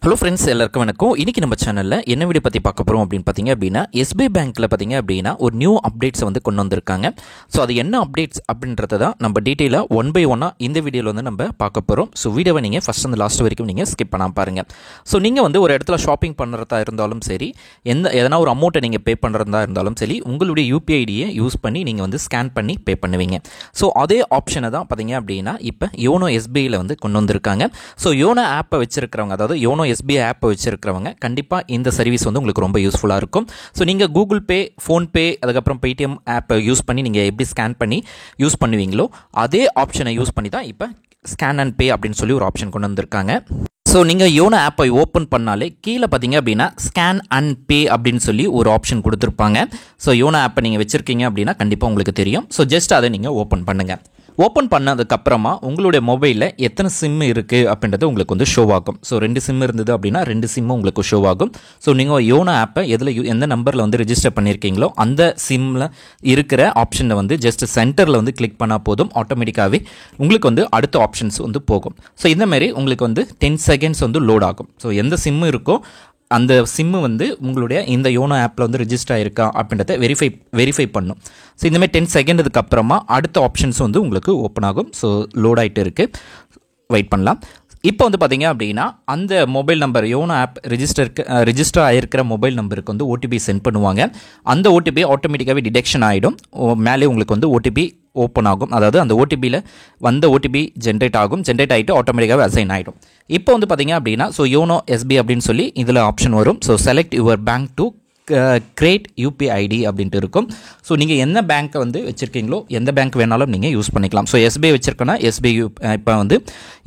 Hello friends, எல்லாருக்கும் வணக்கம். இன்றைக்கி நம்ம சேனலில் என்ன வீடியோ பற்றி பார்க்க போகிறோம் அப்படின்னு பார்த்தீங்க அப்படின்னா, எஸ்பிஐ பேங்க்கில் பார்த்தீங்க அப்படின்னா ஒரு நியூ அப்டேட்ஸை வந்து கொண்டு வந்திருக்காங்க. ஸோ அது என்ன அப்டேட்ஸ் அப்படின்றத தான் நம்ம டீட்டெயிலாக ஒன் பை ஒன்னாக இந்த வீடியோவில் வந்து நம்ம பார்க்க போகிறோம். ஸோ வீடியோவை நீங்கள் ஃபஸ்ட் அந்த லாஸ்ட் வரைக்கும் நீங்கள் ஸ்கிப் பண்ணாமல் பாருங்கள். ஸோ நீங்கள் வந்து ஒரு இடத்துல ஷாப்பிங் பண்ணுறதா இருந்தாலும் சரி, எதனா ஒரு அமௌண்ட்டை நீங்கள் பே பண்ணுறதா இருந்தாலும் சரி, உங்களுடைய யூபிஐ ஐடியை யூஸ் பண்ணி நீங்கள் வந்து ஸ்கேன் பண்ணி பே பண்ணுவீங்க. ஸோ அதே ஆப்ஷனை தான் பார்த்தீங்க அப்படின்னா இப்போ யோனோ எஸ்பிஐயில் வந்து கொண்டு வந்திருக்காங்க. ஸோ யோனோ ஆப்பை வச்சிருக்கிறவங்க, அதாவது யோனோ எஸ்பிஐ ஆப்பை வச்சிருக்கிறவங்க கண்டிப்பாக இந்த சர்வீஸ் வந்து உங்களுக்கு ரொம்ப யூஸ்ஃபுல்லாக இருக்கும். ஸோ நீங்கள் கூகுள் பே, ஃபோன்பே, அதுக்கப்புறம் பேடிஎம் ஆப்பை யூஸ் பண்ணி நீங்கள் எப்படி ஸ்கேன் பண்ணி யூஸ் பண்ணுவீங்களோ அதே ஆப்ஷனை யூஸ் பண்ணி தான் இப்போ ஸ்கேன் அண்ட் பே அப்படின்னு சொல்லி ஒரு ஆப்ஷன் கொண்டு வந்திருக்காங்க. ஸோ நீங்கள் யோனோ ஆப்பை ஓப்பன் பண்ணாலே கீழே பார்த்தீங்க அப்படின்னா ஸ்கேன் அண்ட் பே அப்படின்னு சொல்லி ஒரு ஆப்ஷன் கொடுத்துருப்பாங்க. ஸோ யோனோ ஆப்பை நீங்கள் வச்சுருக்கீங்க அப்படின்னா கண்டிப்பாக உங்களுக்கு தெரியும். ஸோ ஜஸ்ட் அதை நீங்கள் ஓப்பன் பண்ணுங்கள். ஓப்பன் பண்ணதுக்கப்புறமா உங்களுடைய மொபைலில் எத்தனை சிம் இருக்குது அப்படின்றது உங்களுக்கு வந்து ஷோ ஆகும். ஸோ 2 சிம் இருந்தது அப்படின்னா 2 சிம்மும் உங்களுக்கு ஷோ ஆகும். ஸோ நீங்கள் யோனோ ஆப்பை எந்த நம்பரில் வந்து ரெஜிஸ்டர் பண்ணியிருக்கீங்களோ அந்த சிம்மில் இருக்கிற ஆப்ஷனை வந்து ஜஸ்ட் சென்டரில் வந்து கிளிக் பண்ணால் போதும், ஆட்டோமேட்டிக்காகவே உங்களுக்கு வந்து அடுத்த ஆப்ஷன்ஸ் வந்து போகும். ஸோ இந்தமாரி உங்களுக்கு வந்து 10 செகண்ட்ஸ் வந்து லோட் ஆகும். ஸோ எந்த சிம்மு இருக்கோ அந்த சிம்மு வந்து உங்களுடைய இந்த யோனோ ஆப்பில் வந்து ரெஜிஸ்டர் ஆகிருக்கா அப்படின்றத வெரிஃபை பண்ணும். ஸோ இந்தமாதிரி 10 செகண்டுக்கு அப்புறமா அடுத்த ஆப்ஷன்ஸ் வந்து உங்களுக்கு ஓப்பன் ஆகும். ஸோ லோட் ஆகிட்டு இருக்குது, வெயிட் பண்ணலாம். இப்போ வந்து பார்த்தீங்க அப்படின்னா அந்த mobile number, YONO app register ஆகிருக்கிற மொபைல் நம்பருக்கு வந்து ஓடிபி சென்ட் பண்ணுவாங்க. அந்த ஓடிபி ஆட்டோமேட்டிக்காகவே டிடெக்ஷன் ஆகிடும். மேலே உங்களுக்கு வந்து ஓடிபி ஓப்பன் ஆகும். அதாவது அந்த ஓடிபியில் வந்த ஓடிபி ஜென்ரேட் ஆகிட்டு ஆட்டோமேட்டிக்காகவே அசைன் ஆகிடும். இப்போ வந்து பார்த்தீங்க அப்படின்னா யோனோ எஸ்பிஐ அப்படின்னு சொல்லி இதில் ஆப்ஷன் வரும். So select your bank to create UPI ID அப்படின்ட்டு இருக்கும். ஸோ நீங்கள் என்ன பேங்க்கை வந்து வச்சுருக்கீங்களோ எந்த பேங்க் வேணாலும் நீங்கள் யூஸ் பண்ணிக்கலாம். ஸோ எஸ்பிஐ வச்சுருக்கோன்னா எஸ்பிஐ, இப்போ வந்து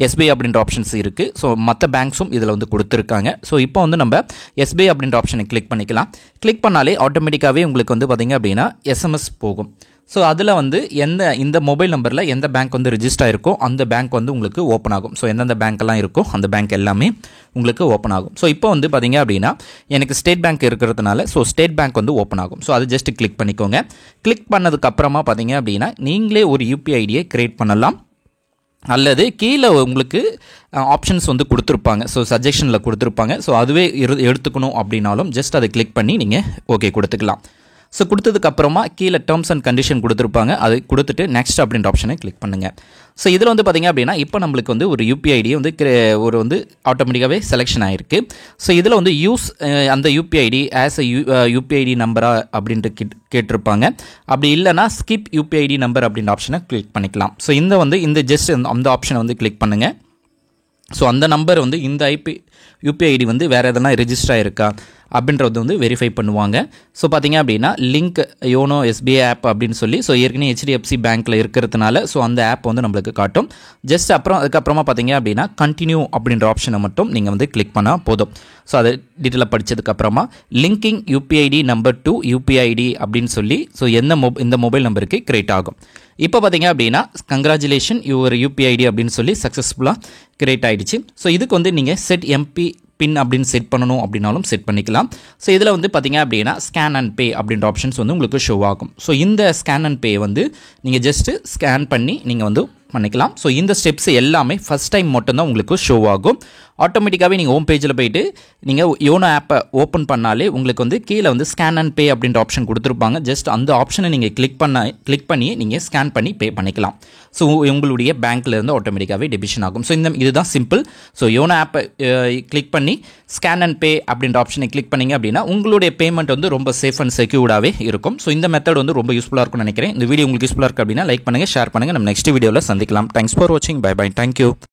எஸ்பிஐ அப்படின்ற ஆப்ஷன்ஸ் இருக்குது. ஸோ மற்ற பேங்க்ஸும் இதில் வந்து கொடுத்துருக்காங்க. ஸோ இப்போ வந்து நம்ம எஸ்பிஐ அப்படின்ற ஆப்ஷனை கிளிக் பண்ணிக்கலாம். கிளிக் பண்ணாலே ஆட்டோமேட்டிக்காகவே உங்களுக்கு வந்து பார்த்திங்க அப்படின்னா எஸ்எம்எஸ் போகும். ஸோ அதில் வந்து இந்த மொபைல் நம்பரில் எந்த பேங்க் வந்து ரெஜிஸ்டர் ஆகிருக்கோ அந்த பேங்க் வந்து உங்களுக்கு ஓப்பன் ஆகும். ஸோ எந்தெந்த பேங்க்கெல்லாம் இருக்கோ அந்த பேங்க் எல்லாமே உங்களுக்கு ஓப்பன் ஆகும். ஸோ இப்போ வந்து பார்த்தீங்க அப்படின்னா எனக்கு ஸ்டேட் பேங்க் இருக்கிறதுனால ஸோ ஸ்டேட் பேங்க் வந்து ஓப்பன் ஆகும். ஸோ அது ஜஸ்ட் கிளிக் பண்ணிக்கோங்க. கிளிக் பண்ணதுக்கப்புறமா பார்த்தீங்க அப்படின்னா நீங்களே ஒரு யூபிஐ ஐடியை கிரியேட் பண்ணலாம். அல்லது கீழே உங்களுக்கு ஆப்ஷன்ஸ் வந்து கொடுத்துருப்பாங்க. ஸோ சஜஷனில் கொடுத்துருப்பாங்க. ஸோ அதுவே எடுத்துக்கணும் அப்படின்னாலும் ஜஸ்ட் அதை கிளிக் பண்ணி நீங்கள் ஓகே கொடுத்துக்கலாம். ஸோ கொடுத்ததுக்கப்புறமா கீழே டேர்ம்ஸ் அண்ட் கண்டிஷன் கொடுத்துருப்பாங்க. அதை கொடுத்துட்டு நெக்ஸ்ட் அப்படின்ற ஆப்ஷனை கிளிக் பண்ணுங்கள். ஸோ இதில் வந்து பார்த்திங்க அப்படின்னா இப்போ நம்மளுக்கு வந்து ஒரு யூபிஐ ஐடி வந்து ஆட்டோமேட்டிக்காகவே செலெக்ஷன் ஆகிருக்கு. ஸோ இதில் வந்து யூஸ் அந்த UPI ID as UPI ID நம்பரா அப்படின்ட்டு கேட்டிருப்பாங்க. அப்படி இல்லைனா ஸ்கிப் யூபிஐ ஐடி நம்பர் அப்படின்ற ஆப்ஷனை கிளிக் பண்ணிக்கலாம். ஸோ இந்த ஜஸ்ட் அந்த ஆப்ஷனை வந்து கிளிக் பண்ணுங்கள். ஸோ அந்த நம்பர் வந்து இந்த யூபிஐ ஐடி வந்து வேறு எதனா ரெஜிஸ்டர் ஆகிருக்கா அப்படின்றது வந்து வெரிஃபை பண்ணுவாங்க. ஸோ பார்த்தீங்க அப்படின்னா லிங்க் யோனோ எஸ்பிஐ ஆப் அப்படின்னு சொல்லி ஸோ ஏற்கனவே ஹெச்டிஎஃப்சி பேங்க்கில் இருக்கிறதுனால ஸோ அந்த ஆப் வந்து நம்மளுக்கு காட்டும். ஜஸ்ட் அதுக்கப்புறமா பார்த்தீங்க அப்படின்னா கண்டினியூ அப்படின்ற ஆப்ஷனை மட்டும் நீங்கள் வந்து கிளிக் பண்ணால் போதும். ஸோ அதை டீட்டெயிலாக படித்ததுக்கப்புறமா linking UPI ID number to UPI ID அப்படின்னு சொல்லி ஸோ இந்த மொபைல் நம்பருக்கு கிரியேட் ஆகும். இப்போ பார்த்தீங்க அப்படின்னா கங்க்ராச்சுலேஷன் யுவர் யூபிஐ ஐடி அப்படின்னு சொல்லி சக்ஸஸ்ஃபுல்லாக கிரியேட் ஆகிடுச்சு. ஸோ இதுக்கு வந்து நீங்கள் செட் எம்பி பின் அப்படின்னு செட் பண்ணணும் அப்படின்னாலும் செட் பண்ணிக்கலாம். ஸோ இதில் வந்து பார்த்தீங்க அப்படின்னா ஸ்கேன் அண்ட் பே அப்படின்ற ஆப்ஷன்ஸ் வந்து உங்களுக்கு ஷோ ஆகும். ஸோ இந்த ஸ்கேன் அண்ட் பே வந்து நீங்கள் ஜஸ்ட்டு ஸ்கேன் பண்ணி நீங்கள் வந்து பண்ணிக்கலாம். ஸோ இந்த ஸ்டெப்ஸ் எல்லாமே ஃபஸ்ட் டைம் மட்டும்தான் உங்களுக்கு ஷோ ஆகும். ஆட்டோமேட்டிக்காகவே நீங்கள் ஹோம் பேஜில் போய்ட்டு நீங்கள் யோனோ ஆப்பை ஓப்பன் பண்ணாலே உங்களுக்கு வந்து கீழே வந்து ஸ்கேன் அண்ட் பே அப்படின்ற ஆப்ஷன் கொடுத்துருப்பாங்க. ஜஸ்ட் அந்த ஆப்ஷனை நீங்கள் கிளிக் பண்ணி நீங்கள் ஸ்கேன் பண்ணி பே பண்ணிக்கலாம். ஸோ உங்களுடைய பேங்க்லேருந்து ஆட்டோமேட்டிக்காகவே டெபிஷன் ஆகும். ஸோ இதுதான் சிம்பிள். ஸோ யோனோ ஆப்பை கிளிக் பண்ணி ஸ்கேன் அண்ட் பே அப்படின்ற ஆப்ஷனை கிளிக் பண்ணிங்க அப்படின்னா உங்களுடைய பேமெண்ட் வந்து ரொம்ப சேஃப் அண்ட் செக்யூர்டாகவே இருக்கும். ஸோ இந்த மெத்தட் வந்து ரொம்ப யூஸ்ஃபுல்லாக இருக்கும்னு நினைக்கிறேன். இந்த வீடியோ உங்களுக்கு யூஸ்ஃபுல்லாக இருக்குது அப்படின்னா லைக் பண்ணுங்கள், ஷேர் பண்ணுங்கள். நம்ம நெக்ஸ்ட் வீடியோவில் சந்திக்கலாம். தேங்க்ஸ் ஃபார் வாட்சிங். Bye bye. தேங்க்யூ.